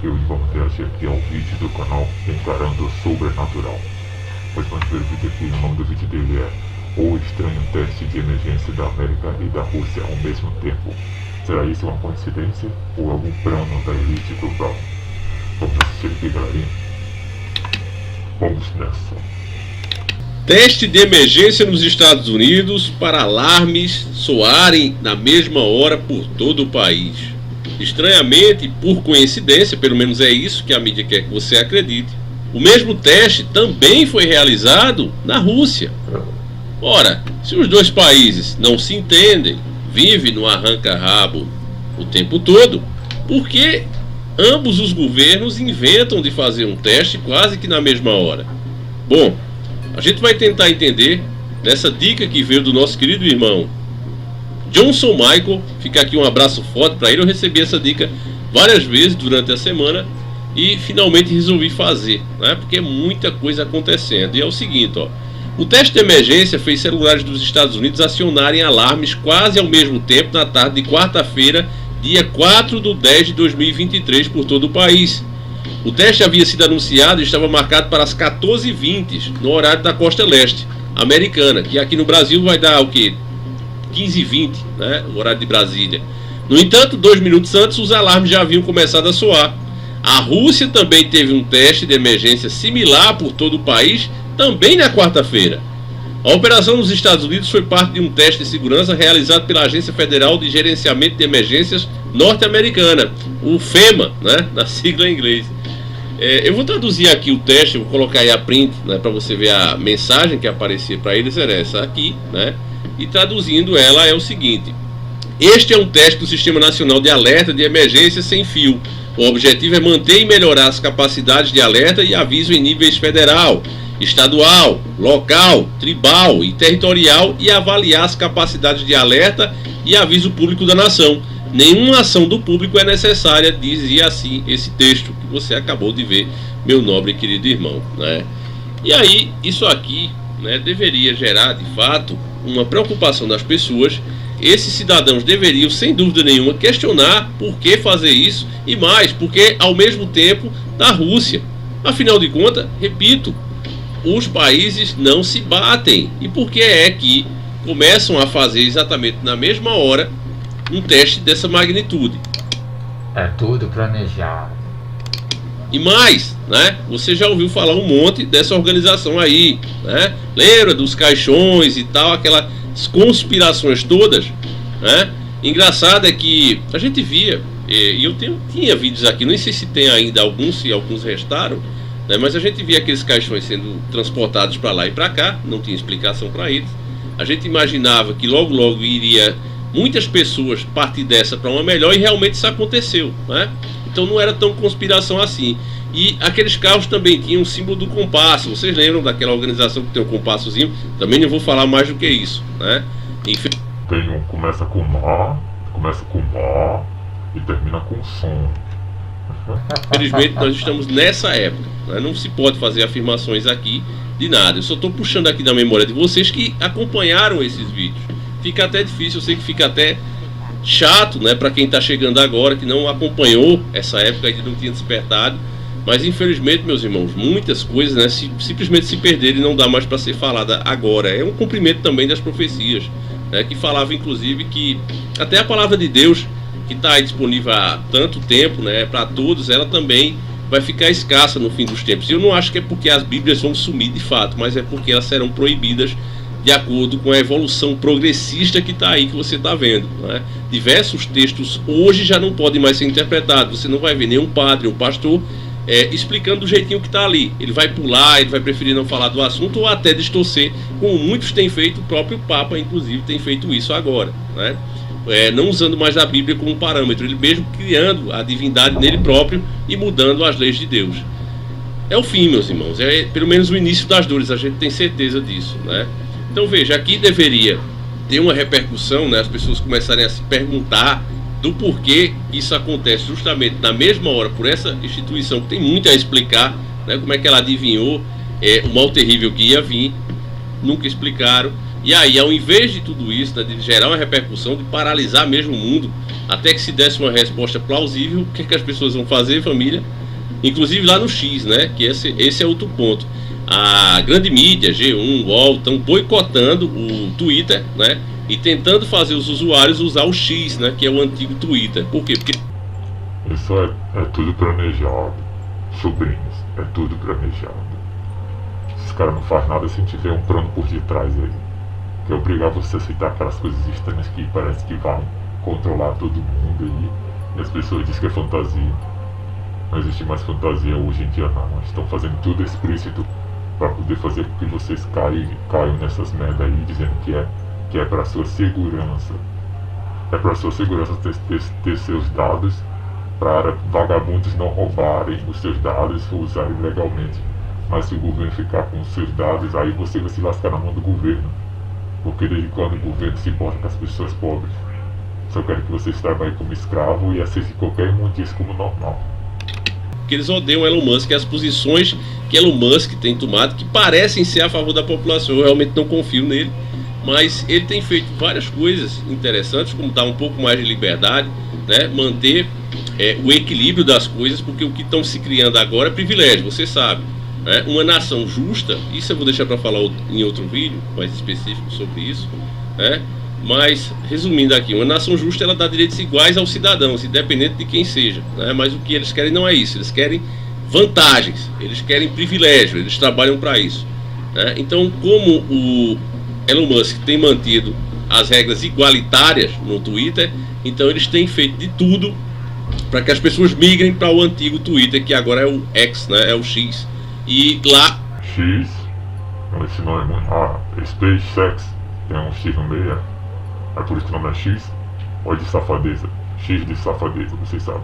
Eu vamos reagir aqui ao vídeo do canal Encarando o Sobrenatural. Mas vamos ver o vídeo aqui, o nome do vídeo dele é O Estranho Teste de Emergência da América e da Rússia ao mesmo tempo. Será isso uma coincidência ou algum plano da elite global? Vamos assistir aqui, galerinha. Vamos nessa. Teste de emergência nos Estados Unidos para alarmes soarem na mesma hora por todo o país. Estranhamente, por coincidência, pelo menos é isso que a mídia quer que você acredite, o mesmo teste também foi realizado na Rússia. Ora, se os dois países não se entendem, vivem no arranca-rabo o tempo todo, por que ambos os governos inventam de fazer um teste quase que na mesma hora? Bom, a gente vai tentar entender nessa dica que veio do nosso querido irmão Johnson Michael. Fica aqui um abraço forte para ele. Eu recebi essa dica várias vezes durante a semana e finalmente resolvi fazer, né? Porque é muita coisa acontecendo. E é o seguinte, ó, o teste de emergência fez celulares dos Estados Unidos acionarem alarmes quase ao mesmo tempo na tarde de quarta-feira, dia 4/10/2023, por todo o país. O teste havia sido anunciado e estava marcado para as 14h20 no horário da costa leste americana, que aqui no Brasil vai dar o quê? 15h20, né? O horário de Brasília. No entanto, 2 minutos antes, os alarmes já haviam começado a soar. A Rússia também teve um teste de emergência similar por todo o país, também na quarta-feira. A operação nos Estados Unidos foi parte de um teste de segurança realizado pela Agência Federal de Gerenciamento de Emergências norte-americana, o FEMA, né? Na sigla em inglês. Eu vou traduzir aqui o teste, vou colocar aí a print, né, para você ver a mensagem que aparecia para eles, era essa aqui, né? E traduzindo ela é o seguinte: este é um teste do Sistema Nacional de Alerta de Emergência Sem Fio. O objetivo é manter e melhorar as capacidades de alerta e aviso em níveis federal, estadual, local, tribal e territorial e avaliar as capacidades de alerta e aviso público da nação. Nenhuma ação do público é necessária, dizia assim esse texto que você acabou de ver, meu nobre e querido irmão, né? E aí, isso aqui, né, deveria gerar, de fato, uma preocupação das pessoas. Esses cidadãos deveriam, sem dúvida nenhuma, questionar por que fazer isso e mais, porque ao mesmo tempo da Rússia. Afinal de contas, repito, os países não se batem. E por que é que começam a fazer exatamente na mesma hora um teste dessa magnitude? É tudo planejado. E mais, né? Você já ouviu falar um monte dessa organização aí, né? Lembra dos caixões e tal, aquelas conspirações todas, né? Engraçado é que a gente via, e eu tinha vídeos aqui, não sei se tem ainda alguns, se alguns restaram, né? Mas a gente via aqueles caixões sendo transportados para lá e para cá, não tinha explicação para eles. A gente imaginava que logo logo iria muitas pessoas partir dessa para uma melhor, e realmente isso aconteceu, né? Então não era tão conspiração assim. E aqueles carros também tinham o símbolo do compasso. Vocês lembram daquela organização que tem um compassozinho? Também não vou falar mais do que isso, né? Enfim. Tem um começa com Má e termina com som. Infelizmente nós estamos nessa época, né? Não se pode fazer afirmações aqui de nada. Eu só estou puxando aqui da memória de vocês que acompanharam esses vídeos. Fica até difícil, eu sei que fica até chato, né, para quem está chegando agora, que não acompanhou essa época e não tinha despertado. Mas infelizmente, meus irmãos, muitas coisas, né, simplesmente se perderam e não dá mais para ser falada agora. É um cumprimento também das profecias, né, que falava inclusive que até a palavra de Deus, que está aí disponível há tanto tempo, né, para todos, ela também vai ficar escassa no fim dos tempos. E eu não acho que é porque as Bíblias vão sumir de fato, mas é porque elas serão proibidas de acordo com a evolução progressista que está aí, que você está vendo, né? Diversos textos hoje já não podem mais ser interpretados. Você não vai ver nenhum padre ou pastor explicando do jeitinho que está ali. Ele vai pular, ele vai preferir não falar do assunto ou até distorcer, como muitos têm feito. O próprio Papa, inclusive, tem feito isso agora, né? Não usando mais a Bíblia como parâmetro, ele mesmo criando a divindade nele próprio e mudando as leis de Deus. É o fim, meus irmãos, é pelo menos o início das dores, a gente tem certeza disso, né? Então veja, aqui deveria ter uma repercussão, né? As pessoas começarem a se perguntar do porquê isso acontece justamente na mesma hora por essa instituição que tem muito a explicar, né? Como é que ela adivinhou o mal terrível que ia vir, nunca explicaram. E aí, ao invés de tudo isso, né, de gerar uma repercussão, de paralisar mesmo o mundo, até que se desse uma resposta plausível, o que, é que as pessoas vão fazer, família? Inclusive lá no X, né? Que esse é outro ponto. A grande mídia, G1, UOL, estão boicotando o Twitter, né? E tentando fazer os usuários usar o X, né? Que é o antigo Twitter. Por quê? Porque Isso é tudo planejado. Sobrinhos, é tudo planejado. Esses caras não fazem nada sem tiver um plano por detrás aí. Que é obrigar você a aceitar aquelas coisas estranhas que parece que vai controlar todo mundo aí. E as pessoas dizem que é fantasia. Não existe mais fantasia hoje em dia não. Eles estão fazendo tudo explícito para poder fazer com que vocês caiam nessas merda aí, dizendo que é para sua segurança. É para sua segurança ter seus dados, para vagabundos não roubarem os seus dados ou usarem legalmente. Mas se o governo ficar com os seus dados, aí você vai se lascar na mão do governo. Porque desde quando o governo se importa com as pessoas pobres? Só querem que vocês trabalhem como escravo e aceitem qualquer imundice como normal. que eles odeiam Elon Musk e as posições que Elon Musk tem tomado, que parecem ser a favor da população. Eu realmente não confio nele, mas ele tem feito várias coisas interessantes, como dar um pouco mais de liberdade, né? Manter o equilíbrio das coisas, porque o que estão se criando agora é privilégio, você sabe, né? Uma nação justa, isso eu vou deixar para falar em outro vídeo mais específico sobre isso, né? Mas, resumindo aqui, uma nação justa, ela dá direitos iguais aos cidadãos, independente de quem seja, né? Mas o que eles querem não é isso, eles querem vantagens, eles querem privilégio, eles trabalham para isso, né? Então, como o Elon Musk tem mantido as regras igualitárias no Twitter, então eles têm feito de tudo para que as pessoas migrem para o antigo Twitter, que agora é o X, né? É o X. E lá... X? Esse nome é SpaceX, tem um X no meio, é por isso que o nome é X? Ou é de safadeza? X de safadeza, vocês sabem.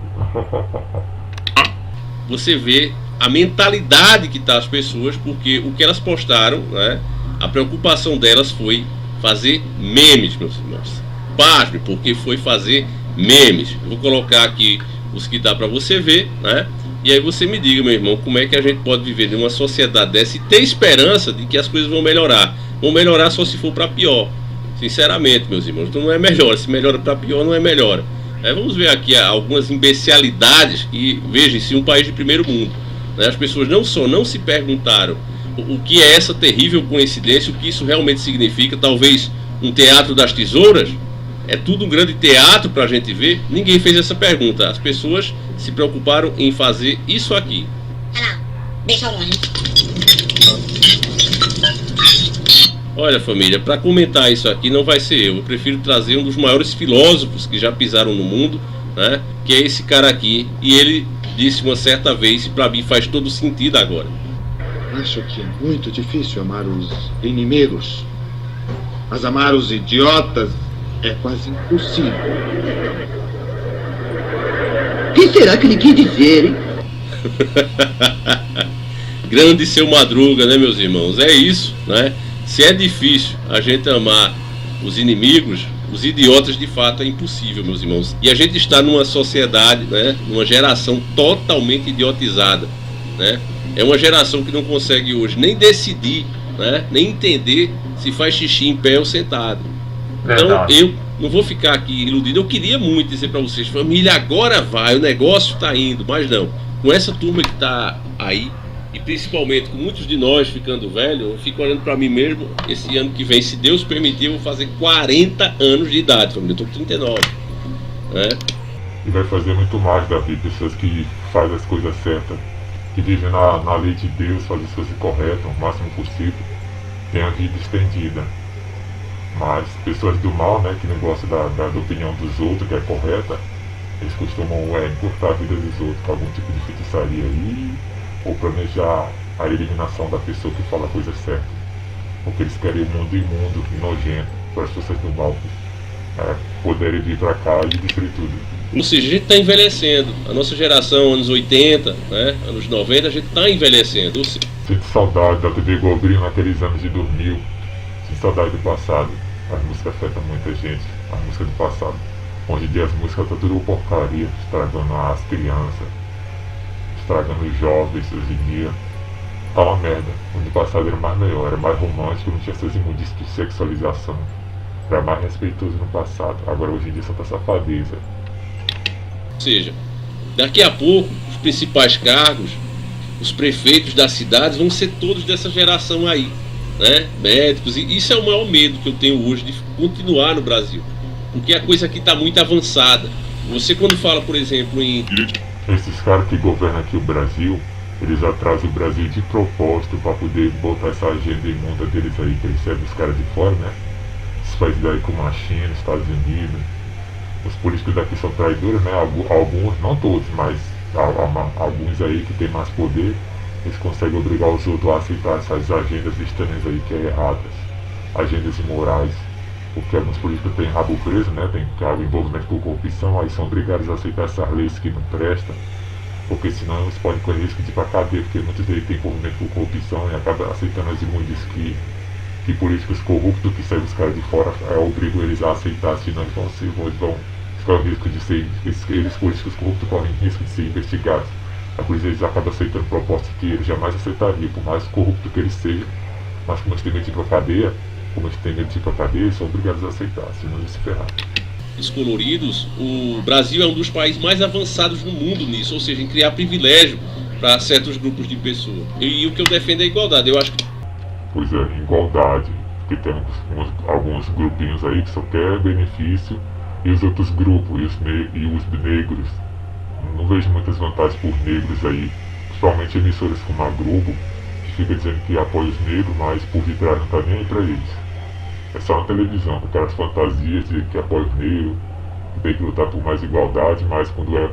Você vê a mentalidade que tá as pessoas, porque o que elas postaram, né? A preocupação delas foi fazer memes, meus irmãos. Pasme, porque foi fazer memes. Eu vou colocar aqui os que dá para você ver, né? E aí você me diga, meu irmão, como é que a gente pode viver numa sociedade dessa e ter esperança de que as coisas vão melhorar. Vão melhorar só se for para pior. Sinceramente, meus irmãos, então não é melhor. Se melhora para pior, não é melhor. Vamos ver aqui algumas imbecilidades que, vejam, se um país de primeiro mundo, né, as pessoas não se perguntaram o que é essa terrível coincidência, o que isso realmente significa. Talvez um teatro das tesouras, é tudo um grande teatro para a gente ver. Ninguém fez essa pergunta. As pessoas se preocuparam em fazer isso aqui. Olha, família, para comentar isso aqui não vai ser eu prefiro trazer um dos maiores filósofos que já pisaram no mundo, né? Que é esse cara aqui. E ele disse uma certa vez, e para mim faz todo sentido agora. Acho que é muito difícil amar os inimigos. Mas amar os idiotas é quase impossível. O que será que ele quis dizer, hein? Grande seu Madruga, né, meus irmãos? É isso, né? Se é difícil a gente amar os inimigos, os idiotas de fato é impossível, meus irmãos. E a gente está numa sociedade, né, numa geração totalmente idiotizada, né? É uma geração que não consegue hoje nem decidir, né, nem entender se faz xixi em pé ou sentado. Então eu não vou ficar aqui iludido. Eu queria muito dizer para vocês, família, agora vai, o negócio está indo, mas não. Com essa turma que está aí, e principalmente com muitos de nós ficando velho, eu fico olhando para mim mesmo. Esse ano que vem, se Deus permitir, eu vou fazer 40 anos de idade, família. Eu tô com 39, né? E vai fazer muito mais, Davi. Pessoas que fazem as coisas certas, que vivem na lei de Deus, fazem as coisas corretas o máximo possível, tem a vida estendida. Mas pessoas do mal, né, que não gostam da opinião dos outros, que é correta, eles costumam encurtar a vida dos outros com algum tipo de feitiçaria aí, ou planejar a eliminação da pessoa que fala a coisa certa. Porque eles querem um mundo imundo e nojento para as pessoas do mal poderem vir para cá e destruir tudo. Ou seja, a gente está envelhecendo. A nossa geração, anos 80, né, anos 90, a gente está envelhecendo. Sinto saudade da TV Globinho naqueles anos de 2000. Sinto saudade do passado. As músicas afetam muita gente. As músicas do passado. Hoje em dia as músicas estão tudo porcaria, estragando as crianças, estragando os jovens hoje em dia. tá uma merda. O ano passado era mais melhor, era mais romântico, não tinha essas imundícias de sexualização. Era mais respeitoso no passado. Agora hoje em dia só tá safadeza. Ou seja, daqui a pouco, os principais cargos, os prefeitos das cidades vão ser todos dessa geração aí, né? Médicos, e isso é o maior medo que eu tenho hoje de continuar no Brasil. Porque a coisa aqui está muito avançada. Você quando fala, por exemplo, em... Esses caras que governam aqui o Brasil, eles atrasam o Brasil de propósito para poder botar essa agenda imunda deles aí, que eles servem os caras de fora, né? Esses países daí como a China, Estados Unidos. Os políticos daqui são traidores, né? Alguns, não todos, mas alguns aí que tem mais poder, eles conseguem obrigar os outros a aceitar essas agendas estranhas aí que é erradas, agendas imorais, porque alguns políticos têm rabo preso, né? Tem envolvimento com corrupção, aí são obrigados a aceitar essas leis que não prestam, porque senão eles podem correr risco de ir pra cadeia, porque muitos deles têm envolvimento com corrupção e acabam aceitando as imundícias que políticos corruptos que saem os caras de fora obrigam eles a aceitar, senão eles vão correm risco de ser, eles políticos corruptos correm risco de ser investigados. Por isso eles acabam aceitando propostas que eles jamais aceitariam, por mais corrupto que eles sejam. Mas como eles têm medo de ir pra cadeia, eles são obrigados a aceitar, senão eles se ferrar. Os coloridos, o Brasil é um dos países mais avançados no mundo nisso, ou seja, em criar privilégio para certos grupos de pessoas. E o que eu defendo é a igualdade, eu acho que... Pois é, igualdade, porque tem alguns grupinhos aí que só querem benefício, e os outros grupos, e os negros. Não vejo muitas vantagens por negros aí, principalmente emissoras como a Globo, que fica dizendo que apoia os negros, mas por detrás não tá nem aí pra eles. É só na televisão, com aquelas fantasias de que apoia os negros, que tem que lutar por mais igualdade, mas quando é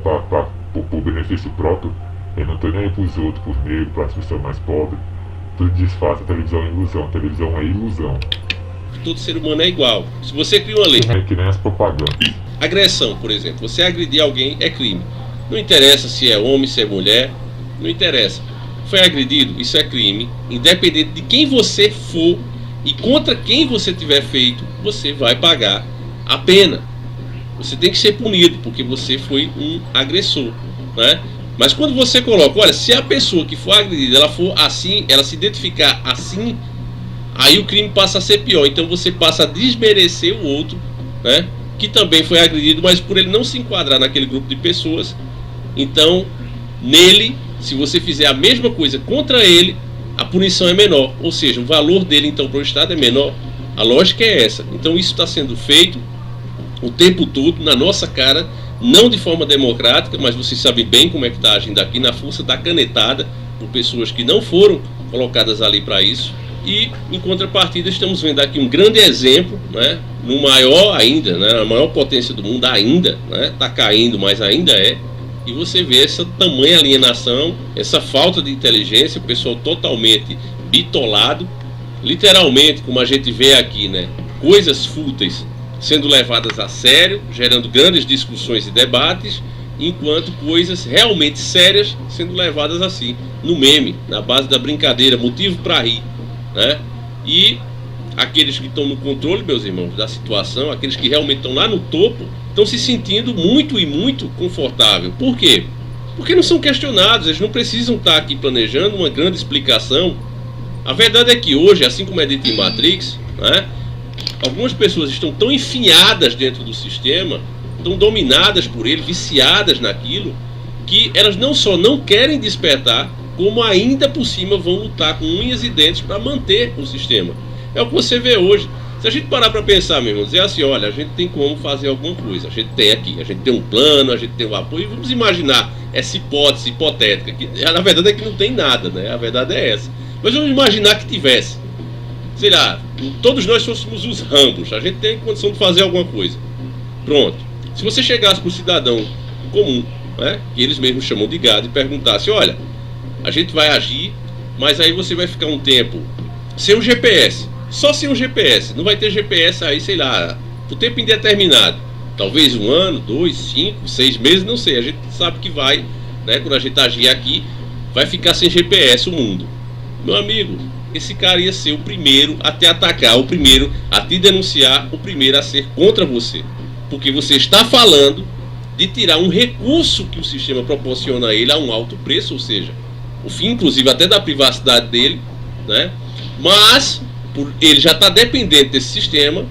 por benefício próprio, ele não tá nem aí pros outros, pros negros, pras pessoas mais pobres. Tudo disfarça, a televisão é ilusão, a televisão é ilusão. Todo ser humano é igual. Se você cria uma lei... É que nem as propagandas. Agressão, por exemplo. Você agredir alguém é crime. Não interessa se é homem, se é mulher. Não interessa. Foi agredido, isso é crime. Independente de quem você for e contra quem você tiver feito, você vai pagar a pena. Você tem que ser punido porque você foi um agressor, né? Mas quando você coloca, olha, se a pessoa que for agredida, ela for assim, ela se identificar assim, aí o crime passa a ser pior. Então você passa a desmerecer o outro, né, que também foi agredido, mas por ele não se enquadrar naquele grupo de pessoas, então nele, se você fizer a mesma coisa contra ele, a punição é menor. Ou seja, o valor dele então para o Estado é menor. A lógica é essa. Então isso está sendo feito o tempo todo na nossa cara, não de forma democrática, mas vocês sabem bem como é que está agindo aqui, na força da canetada, por pessoas que não foram colocadas ali para isso. E em contrapartida estamos vendo aqui um grande exemplo, né, no maior ainda, né, a maior potência do mundo ainda, né, está caindo, mas ainda é. E você vê essa tamanha alienação, essa falta de inteligência, o pessoal totalmente bitolado, literalmente, como a gente vê aqui, né, coisas fúteis sendo levadas a sério, gerando grandes discussões e debates, enquanto coisas realmente sérias sendo levadas assim, no meme, na base da brincadeira, motivo para rir, né? E aqueles que estão no controle, meus irmãos, da situação, aqueles que realmente estão lá no topo, estão se sentindo muito e muito confortável. Por quê? Porque não são questionados, eles não precisam estar aqui planejando uma grande explicação. A verdade é que hoje, assim como é dito em Matrix, né, algumas pessoas estão tão enfiadas dentro do sistema, tão dominadas por ele, viciadas naquilo, que elas não só não querem despertar, como ainda por cima vão lutar com unhas e dentes para manter o sistema. É o que você vê hoje. Se a gente parar para pensar, meu irmão, dizer assim, olha, a gente tem como fazer alguma coisa, a gente tem aqui, a gente tem um plano, a gente tem um apoio, vamos imaginar essa hipótese hipotética, que na verdade é que não tem nada, né? A verdade é essa. Mas vamos imaginar que tivesse, sei lá, todos nós fôssemos os Rambos, a gente tem condição de fazer alguma coisa. Pronto. Se você chegasse para o cidadão comum, né, que eles mesmos chamam de gado, e perguntasse, olha, a gente vai agir, mas aí você vai ficar um tempo sem o GPS, só sem o GPS, não vai ter GPS aí, sei lá, por tempo indeterminado, talvez 1 ano, 2, 5, 6 meses, não sei, a gente sabe que vai, né, quando a gente agir aqui, vai ficar sem GPS o mundo. Meu amigo, esse cara ia ser o primeiro a te atacar, o primeiro a te denunciar, o primeiro a ser contra você, porque você está falando de tirar um recurso que o sistema proporciona a ele a um alto preço, ou seja, o fim, inclusive, até da privacidade dele, né? Mas ele já está dependente desse sistema,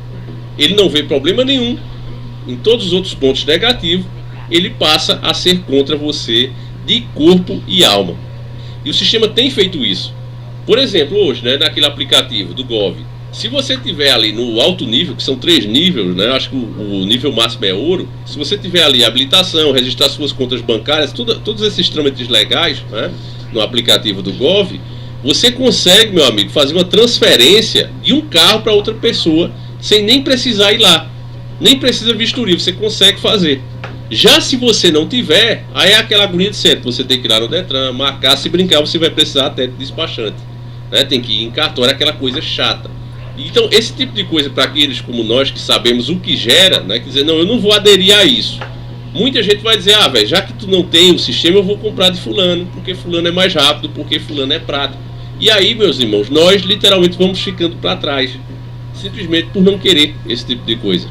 ele não vê problema nenhum em todos os outros pontos negativos, ele passa a ser contra você de corpo e alma. E o sistema tem feito isso. Por exemplo, hoje, né, naquele aplicativo do Gov, se você tiver ali no alto nível, que são 3 níveis, né, acho que o nível máximo é ouro, se você tiver ali habilitação, registrar suas contas bancárias, todos esses trâmites legais, né, no aplicativo do Gov, você consegue, meu amigo, fazer uma transferência de um carro para outra pessoa sem nem precisar ir lá. Nem precisa vistoria, você consegue fazer. Já se você não tiver, aí é aquela agonia de sempre. Você tem que ir lá no Detran, marcar, se brincar você vai precisar até de despachante, né? Tem que ir em cartório, aquela coisa chata. Então esse tipo de coisa para aqueles como nós que sabemos o que gera, né? Quer dizer, não, eu não vou aderir a isso. Muita gente vai dizer, velho, já que tu não tem o sistema, eu vou comprar de fulano, porque fulano é mais rápido, porque fulano é prático. E aí, meus irmãos, nós literalmente vamos ficando para trás, simplesmente por não querer esse tipo de coisa.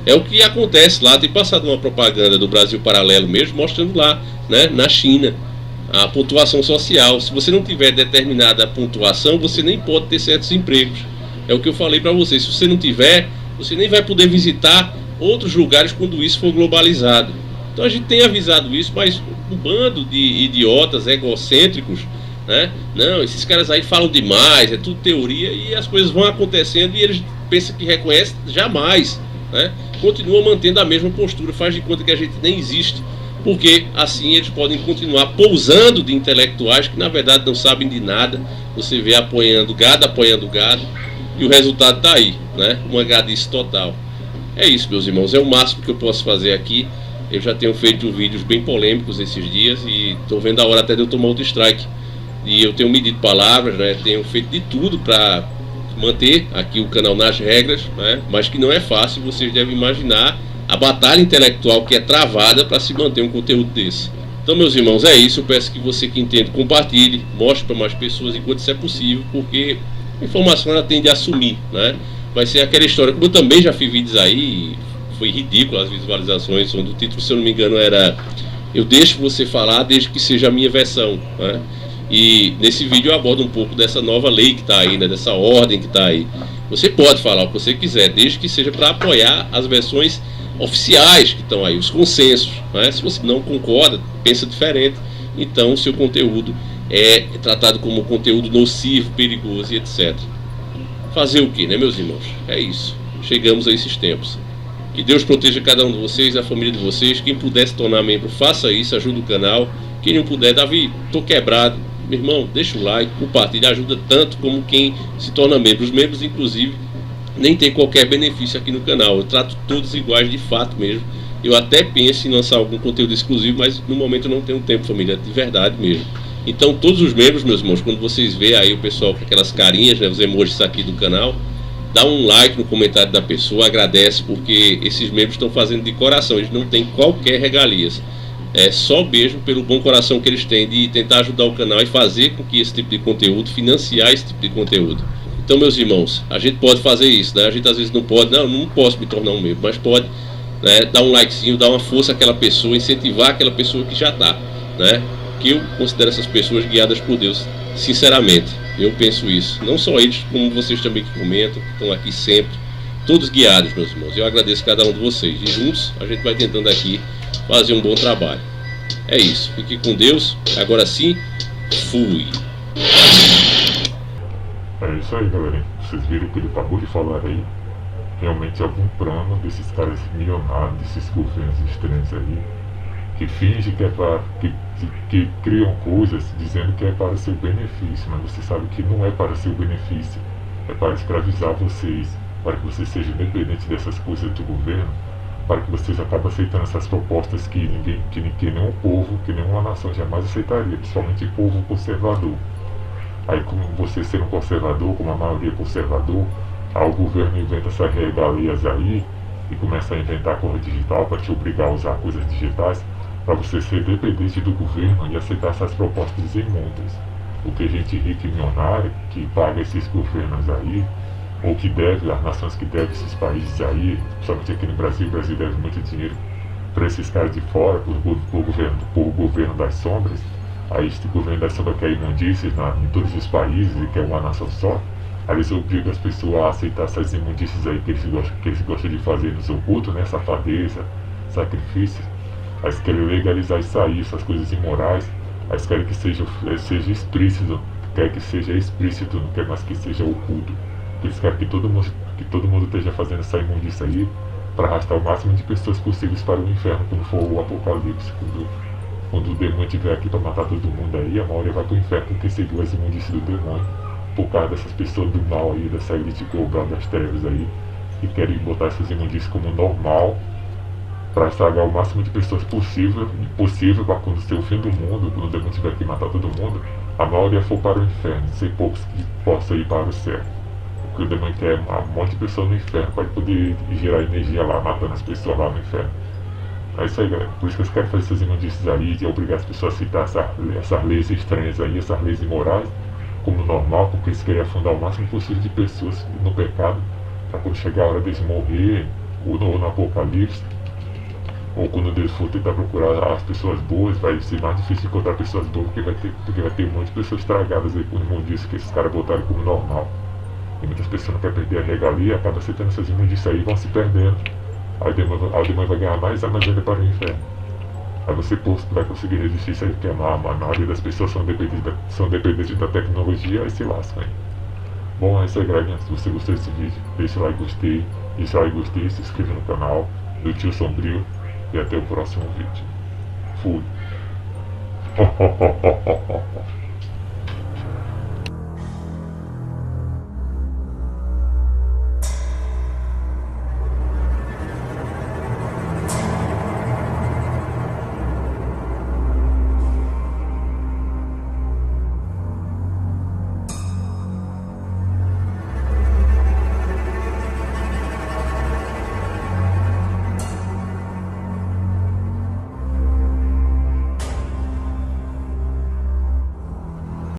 É o que acontece lá. Tem passado uma propaganda do Brasil Paralelo mesmo, mostrando lá, né, na China, a pontuação social. Se você não tiver determinada pontuação, você nem pode ter certos empregos. É o que eu falei para vocês. Se você não tiver, você nem vai poder visitar outros lugares quando isso for globalizado. Então a gente tem avisado isso, mas um bando de idiotas egocêntricos, né? Não, esses caras aí falam demais, é tudo teoria, e as coisas vão acontecendo e eles pensam que reconhecem. Jamais, né? Continua mantendo a mesma postura, faz de conta que a gente nem existe, porque assim eles podem continuar pousando de intelectuais que na verdade não sabem de nada. Você vê apoiando gado, e o resultado está aí, né? Uma gadice total. É isso, meus irmãos, é o máximo que eu posso fazer aqui. Eu já tenho feito vídeos bem polêmicos esses dias e estou vendo a hora até de eu tomar outro strike. E eu tenho medido palavras, né? Tenho feito de tudo para manter aqui o canal nas regras, né? Mas que não é fácil. Vocês devem imaginar a batalha intelectual que é travada para se manter um conteúdo desse. Então, meus irmãos, é isso. Eu peço que você que entende compartilhe, mostre para mais pessoas enquanto isso é possível, porque a informação ela tende a sumir, né? Vai ser aquela história, como eu também já fiz vídeos aí, foi ridículo as visualizações, onde o título, se eu não me engano, era "Eu deixo você falar desde que seja a minha versão", né? E nesse vídeo eu abordo um pouco dessa nova lei que está aí, né? Dessa ordem que está aí. Você pode falar o que você quiser, desde que seja para apoiar as versões oficiais que estão aí, os consensos, né? Se você não concorda, pensa diferente, então o seu conteúdo é tratado como conteúdo nocivo, perigoso e etc. Fazer o que, né, meus irmãos? É isso. Chegamos a esses tempos. Que Deus proteja cada um de vocês, a família de vocês. Quem puder se tornar membro, faça isso, ajuda o canal. Quem não puder, Davi, tô quebrado. Meu irmão, deixa o like, compartilha, ajuda tanto como quem se torna membro. Os membros, inclusive, nem tem qualquer benefício aqui no canal. Eu trato todos iguais de fato mesmo. Eu até penso em lançar algum conteúdo exclusivo, mas no momento eu não tenho tempo, família, de verdade mesmo. Então todos os membros, meus irmãos, quando vocês veem aí o pessoal com aquelas carinhas, né, os emojis aqui do canal, dá um like no comentário da pessoa, agradece, porque esses membros estão fazendo de coração, eles não têm qualquer regalias. É só mesmo pelo bom coração que eles têm de tentar ajudar o canal e fazer com que esse tipo de conteúdo, financiar esse tipo de conteúdo. Então, meus irmãos, a gente pode fazer isso, né? A gente às vezes não pode, não posso me tornar um membro, mas pode, né, dar um likezinho, dar uma força àquela pessoa, incentivar aquela pessoa que já está, né? Que eu considero essas pessoas guiadas por Deus, sinceramente, eu penso isso. Não só eles, como vocês também que comentam, que estão aqui sempre, todos guiados, meus irmãos. Eu agradeço cada um de vocês e juntos a gente vai tentando aqui fazer um bom trabalho. É isso, fique com Deus. Agora sim, fui. É isso aí, galera. Vocês viram o que ele acabou de falar aí? Realmente algum plano desses caras milionários, desses governos estranhos aí, que fingem que é para... que criam coisas dizendo que é para seu benefício, mas você sabe que não é para seu benefício. É para escravizar vocês, para que vocês sejam dependentes dessas coisas do governo, para que vocês acabem aceitando essas propostas que nenhum povo, que nenhuma nação jamais aceitaria, principalmente o povo conservador. Aí, como você sendo conservador, como a maioria é conservador, aí o governo inventa essas regalias aí e começa a inventar coisa digital para te obrigar a usar coisas digitais, para você ser dependente do governo e aceitar essas propostas imundas. Porque gente rica e milionária que paga esses governos aí, ou que deve, as nações que devem esses países aí, principalmente aqui no Brasil, o Brasil deve muito dinheiro para esses caras de fora, por governo das sombras, Aí este governo achando que é imundícies em todos os países e que é uma nação só, aí eles obrigam as pessoas a aceitar essas imundícies aí que eles gostam de fazer no seu culto, né? Safadeza, sacrifícios. Aí eles querem legalizar isso aí, essas coisas imorais. Aí eles querem que seja explícito, querem que seja explícito, não quer mais que seja oculto. Eles querem que todo mundo esteja fazendo essa imundícia aí para arrastar o máximo de pessoas possíveis para o inferno quando for o apocalipse. Quando o demônio estiver aqui para matar todo mundo aí, a maioria vai para o inferno porque seguiu as imundícias do demônio. Por causa dessas pessoas do mal aí, dessa elite global das trevas aí, que querem botar essas imundícias como normal, para estragar o máximo de pessoas possível para quando ser o fim do mundo, quando o demônio tiver que matar todo mundo, a maioria for para o inferno, sem poucos que possam ir para o céu. Porque o demônio quer um monte de pessoas no inferno para poder gerar energia lá, matando as pessoas lá no inferno. É isso aí, galera. Por isso que eles querem fazer essas imundícias aí, de obrigar as pessoas a aceitar essas leis estranhas aí, essas leis imorais, como normal, porque eles querem afundar o máximo possível de pessoas no pecado, para quando chegar a hora deles morrer, ou no apocalipse, ou quando Deus for tentar procurar as pessoas boas, vai ser mais difícil encontrar pessoas boas, porque vai ter um monte de pessoas estragadas aí com imundícias que esses caras botaram como normal. E muitas pessoas não querem perder a regalia, acabam aceitando essas imundícias aí e vão se perdendo. Aí o demônio vai ganhar mais ainda para o inferno. Aí você vai conseguir resistir isso aí, porque a maioria das pessoas são dependentes da tecnologia e se lascam. Bom, é isso aí, galera. Se você gostou desse vídeo, deixa lá e gostei, se inscreva no canal do Tio Sombrio e até o próximo vídeo. Fui!